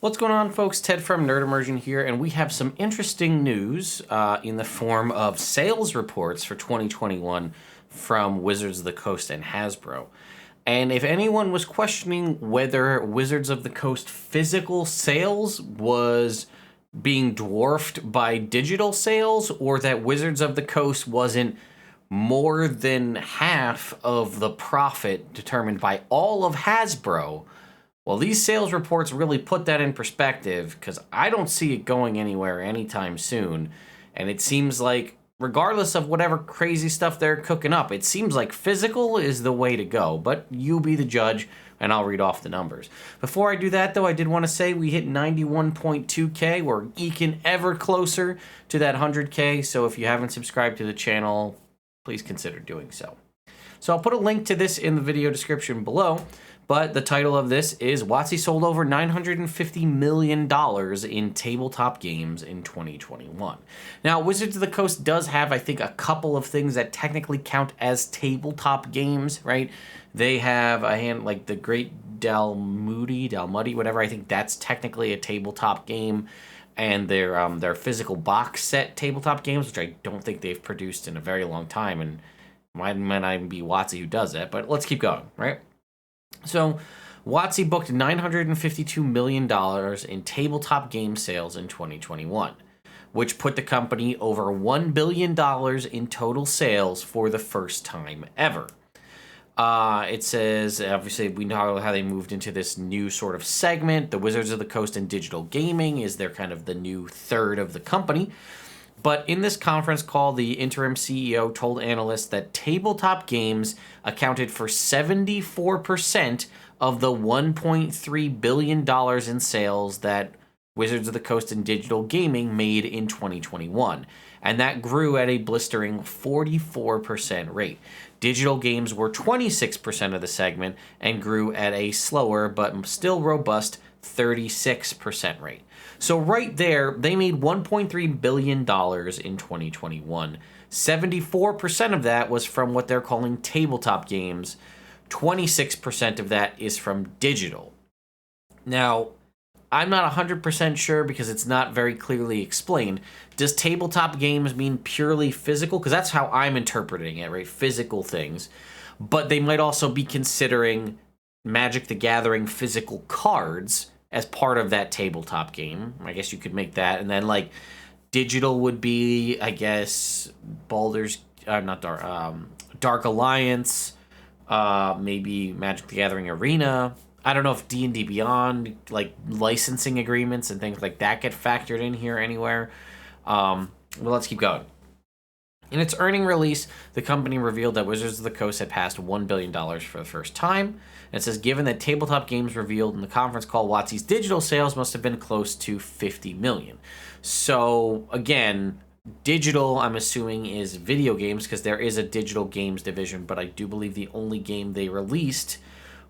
What's going on, folks? Ted from Immersion here, and we have some interesting news in the form of sales reports for 2021 from Wizards of the Coast and Hasbro. And if anyone was questioning whether Wizards of the Coast physical sales was being dwarfed by digital sales, or that Wizards of the Coast wasn't more than half of the profit determined by all of Hasbro, well, these sales reports really put that in perspective, because I don't see it going anywhere anytime soon. And it seems like, regardless of whatever crazy stuff they're cooking up, it seems like physical is the way to go. But you be the judge, and I'll read off the numbers. Before I do that, though, I did want to say we hit 91.2K. We're eking ever closer to that 100K. So if you haven't subscribed to the channel, please consider doing so. So I'll put a link to this in the video description below. But the title of this is WotC sold over $950 million in tabletop games in 2021. Now, Wizards of the Coast does have, I think, a couple of things that technically count as tabletop games, right? They have a hand like the Great Dalmudi, whatever. I think that's technically a tabletop game. And their physical box set tabletop games, which I don't think they've produced in a very long time. And might not even be WotC who does that. But let's keep going, right? So, WotC booked $952 million in tabletop game sales in 2021, which put the company over $1 billion in total sales for the first time ever. It says, obviously, we know how they moved into this new sort of segment. The Wizards of the Coast and digital gaming is their kind of the new third of the company. But in this conference call, the interim CEO told analysts that tabletop games accounted for 74% of the $1.3 billion in sales that Wizards of the Coast and digital gaming made in 2021. And that grew at a blistering 44% rate. Digital games were 26% of the segment and grew at a slower but still robust 36% rate. So right there, they made $1.3 billion in 2021. 74% of that was from what they're calling tabletop games. 26% of that is from digital. Now, I'm not 100% sure because it's not very clearly explained. Does tabletop games mean purely physical? Because that's how I'm interpreting it, right? Physical things. But they might also be considering Magic the Gathering physical cards as part of that tabletop game. I guess you could make that. And then, like, digital would be, I guess, Dark Alliance, maybe Magic the Gathering Arena. I don't know if D&D Beyond, like, licensing agreements and things like that get factored in here anywhere. Well, let's keep going. In its earning release, the company revealed that Wizards of the Coast had passed $1 billion for the first time. And it says, given that tabletop games revealed in the conference call, WotC's digital sales must have been close to $50 million. So, again, digital, I'm assuming, is video games, because there is a digital games division, but I do believe the only game they released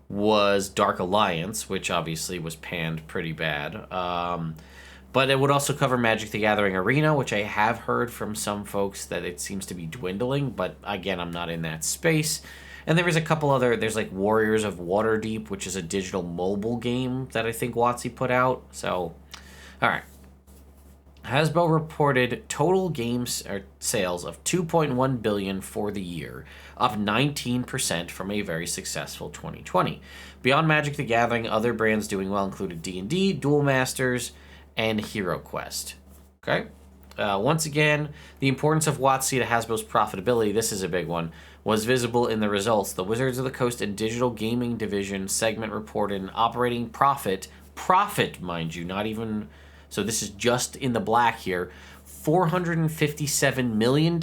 was Dark Alliance, which obviously was panned pretty bad. But it would also cover Magic the Gathering Arena, which I have heard from some folks that it seems to be dwindling, but again, I'm not in that space. And there is a couple other, there's like Warriors of Waterdeep, which is a digital mobile game that I think WotC put out. So, all right. Hasbro reported total games sales of $2.1 billion for the year, up 19% from a very successful 2020. Beyond Magic the Gathering, other brands doing well included D&D, Duel Masters, and Hero Quest. Okay? Once again, the importance of WotC to Hasbro's profitability, this is a big one, was visible in the results. The Wizards of the Coast and Digital Gaming Division segment reported an operating profit, mind you, not even, so this is just in the black here, $457 million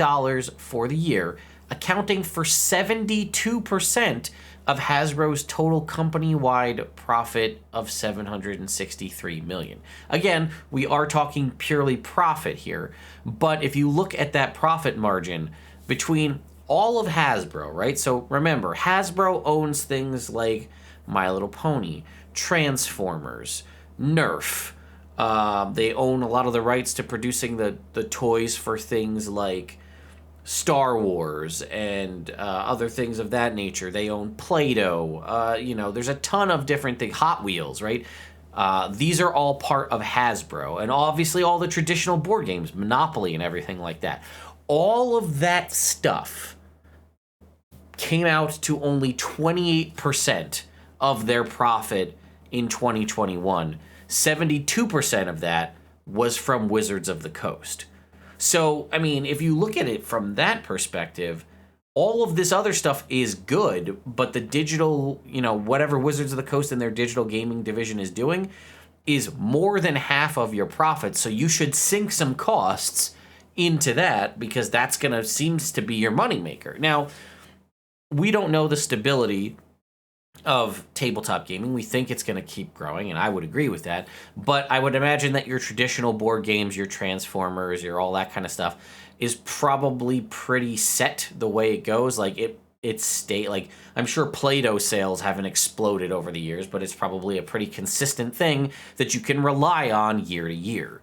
for the year, accounting for 72% of Hasbro's total company-wide profit of $763 million. Again, we are talking purely profit here, but if you look at that profit margin between all of Hasbro, right? So remember, Hasbro owns things like My Little Pony, Transformers, Nerf. They own a lot of the rights to producing the toys for things like Star Wars and other things of that nature. They own Play-Doh. There's a ton of different things. Hot Wheels, right? These are all part of Hasbro, and obviously all the traditional board games, Monopoly and everything like that. All of that stuff came out to only 28% of their profit in 2021. 72% of that was from Wizards of the Coast. So, I mean, if you look at it from that perspective, all of this other stuff is good, but the digital, whatever Wizards of the Coast and their digital gaming division is doing is more than half of your profits. So you should sink some costs into that because that's seems to be your moneymaker. Now, we don't know the stability of tabletop gaming. We think it's going to keep growing, and I would agree with that. But I would imagine that your traditional board games, your Transformers, your all that kind of stuff is probably pretty set the way it goes. Like I'm sure Play-Doh sales haven't exploded over the years, but it's probably a pretty consistent thing that you can rely on year to year.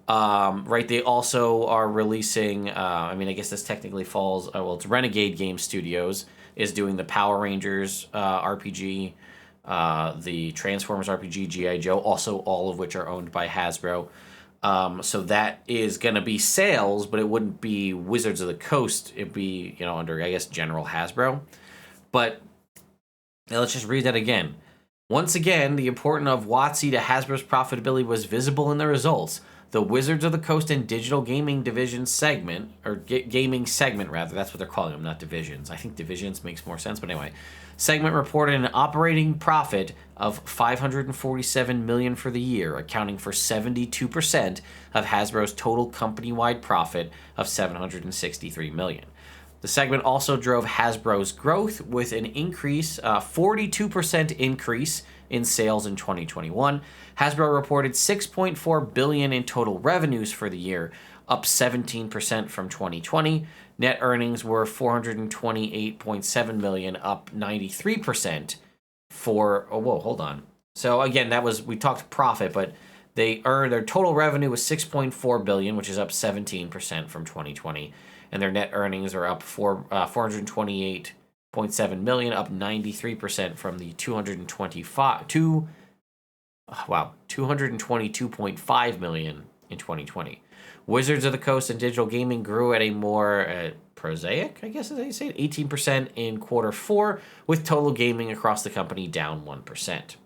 Right, they also are releasing, I guess this technically falls, it's Renegade Game Studios is doing the Power Rangers RPG, the Transformers RPG, G.I. Joe, also all of which are owned by Hasbro. So that is going to be sales, but it wouldn't be Wizards of the Coast. It'd be, under, I guess, general Hasbro. But let's just read that again. Once again, the importance of WotC to Hasbro's profitability was visible in the results. The Wizards of the Coast and Digital Gaming Division segment, or gaming segment rather, that's what they're calling them, not divisions. I think divisions makes more sense, but anyway. Segment reported an operating profit of $547 million for the year, accounting for 72% of Hasbro's total company-wide profit of $763 million. The segment also drove Hasbro's growth with an increase, 42% increase in sales in 2021. Hasbro reported $6.4 billion in total revenues for the year, up 17% from 2020. Net earnings were $428.7 million, up 93% hold on. So again, we talked profit, but they earned, their total revenue was $6.4 billion, which is up 17% from 2020. And their net earnings are up $428.7 million, up 93% from the $222.5 million in 2020. Wizards of the Coast and Digital Gaming grew at a more prosaic, I guess is how you say it, 18% in quarter four, with total gaming across the company down 1%.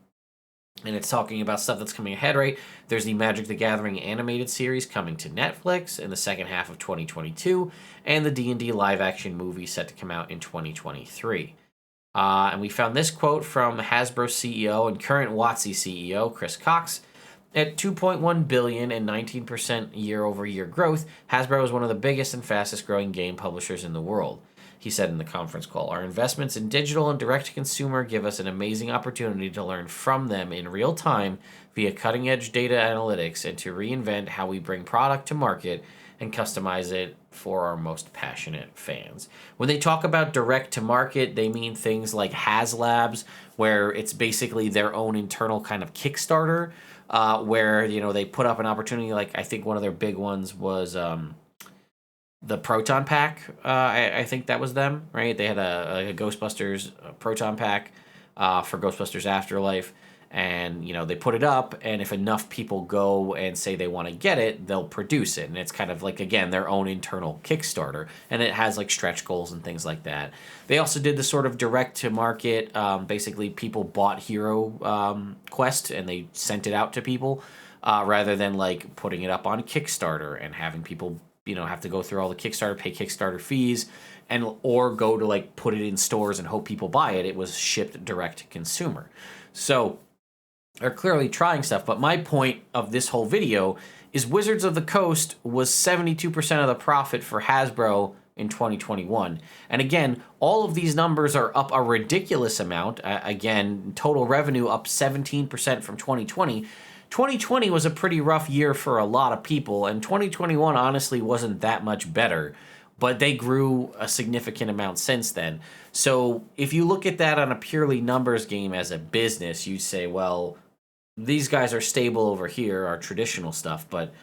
And it's talking about stuff that's coming ahead, right? There's the Magic the Gathering animated series coming to Netflix in the second half of 2022, and the D&D live-action movie set to come out in 2023. And we found this quote from Hasbro CEO and current WotC CEO, Chris Cox. At $2.1 billion and 19% year-over-year growth, Hasbro is one of the biggest and fastest-growing game publishers in the world, he said in the conference call. Our investments in digital and direct-to-consumer give us an amazing opportunity to learn from them in real time via cutting-edge data analytics and to reinvent how we bring product to market and customize it for our most passionate fans. When they talk about direct-to-market, they mean things like HasLabs, where it's basically their own internal kind of Kickstarter, where, they put up an opportunity, like I think one of their big ones was the Proton Pack. I think that was them, right? They had a Ghostbusters Proton Pack for Ghostbusters Afterlife, and they put it up, and if enough people go and say they want to get it, they'll produce it, and it's kind of like, again, their own internal Kickstarter, and it has like stretch goals and things like that. They also did the sort of direct to market, basically people bought Hero Quest and they sent it out to people, rather than like putting it up on Kickstarter and having people have to go through all the Kickstarter, pay Kickstarter fees, or go to like put it in stores and hope people buy it. It was shipped direct to consumer. So they're clearly trying stuff, but my point of this whole video is Wizards of the Coast was 72% of the profit for Hasbro in 2021. And again, all of these numbers are up a ridiculous amount. Again, total revenue up 17% from 2020. 2020 was a pretty rough year for a lot of people, and 2021 honestly wasn't that much better, but they grew a significant amount since then. So if you look at that on a purely numbers game as a business, you say, well, these guys are stable over here, our traditional stuff, but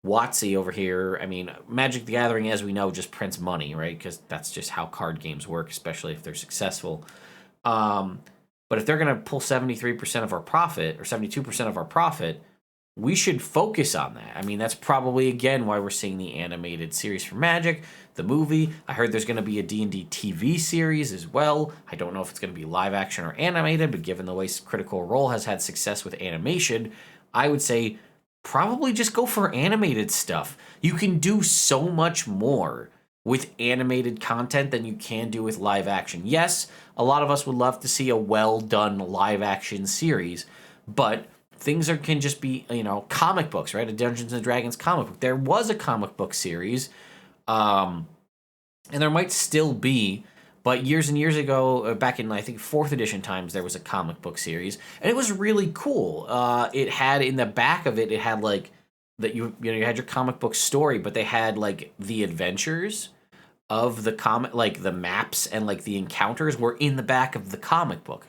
WotC over here, Magic the Gathering, as we know, just prints money, right? Because that's just how card games work, especially if they're successful. But if they're going to pull 73% of our profit or 72% of our profit, we should focus on that. I mean, that's probably, again, why we're seeing the animated series for Magic, the movie. I heard there's going to be a D&D TV series as well. I don't know if it's going to be live action or animated, but given the way Critical Role has had success with animation, I would say probably just go for animated stuff. You can do so much more with animated content than you can do with live action. Yes, a lot of us would love to see a well-done live action series, but things can just be, comic books, right? A Dungeons and Dragons comic book. There was a comic book series, and there might still be, but years and years ago, back in, I think, 4th edition times, there was a comic book series, and it was really cool. It had, in the back of it, it had, like, that you had your comic book story, but they had, like, the adventures of the comic, like, the maps and, like, the encounters were in the back of the comic book.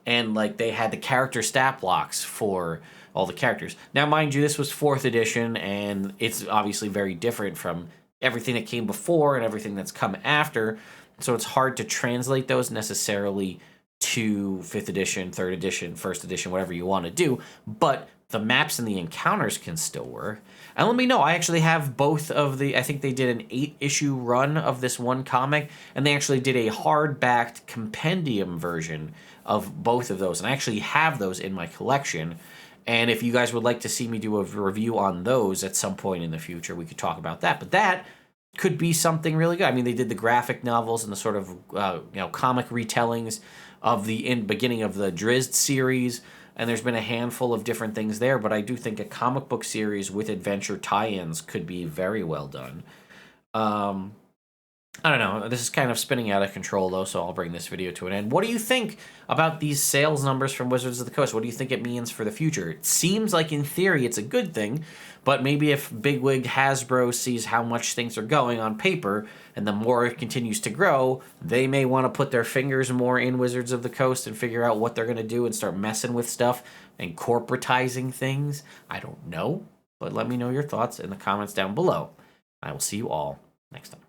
And, like, they had the character stat blocks for all the characters. Now, mind you, this was 4th edition, and it's obviously very different from everything that came before and everything that's come after. So it's hard to translate those necessarily to 5th edition, 3rd edition, 1st edition, whatever you want to do. But the maps and the encounters can still work. And let me know, I actually have both of I think they did an 8-issue run of this one comic, and they actually did a hardbacked compendium version of both of those. And I actually have those in my collection. And if you guys would like to see me do a review on those at some point in the future, we could talk about that. But that could be something really good. I mean, they did the graphic novels and the sort of comic retellings of the beginning of the Drizzt series, and there's been a handful of different things there, but I do think a comic book series with adventure tie-ins could be very well done. I don't know. This is kind of spinning out of control, though, so I'll bring this video to an end. What do you think about these sales numbers from Wizards of the Coast? What do you think it means for the future? It seems like, in theory, it's a good thing, but maybe if bigwig Hasbro sees how much things are going on paper, and the more it continues to grow, they may want to put their fingers more in Wizards of the Coast and figure out what they're going to do and start messing with stuff and corporatizing things. I don't know, but let me know your thoughts in the comments down below. I will see you all next time.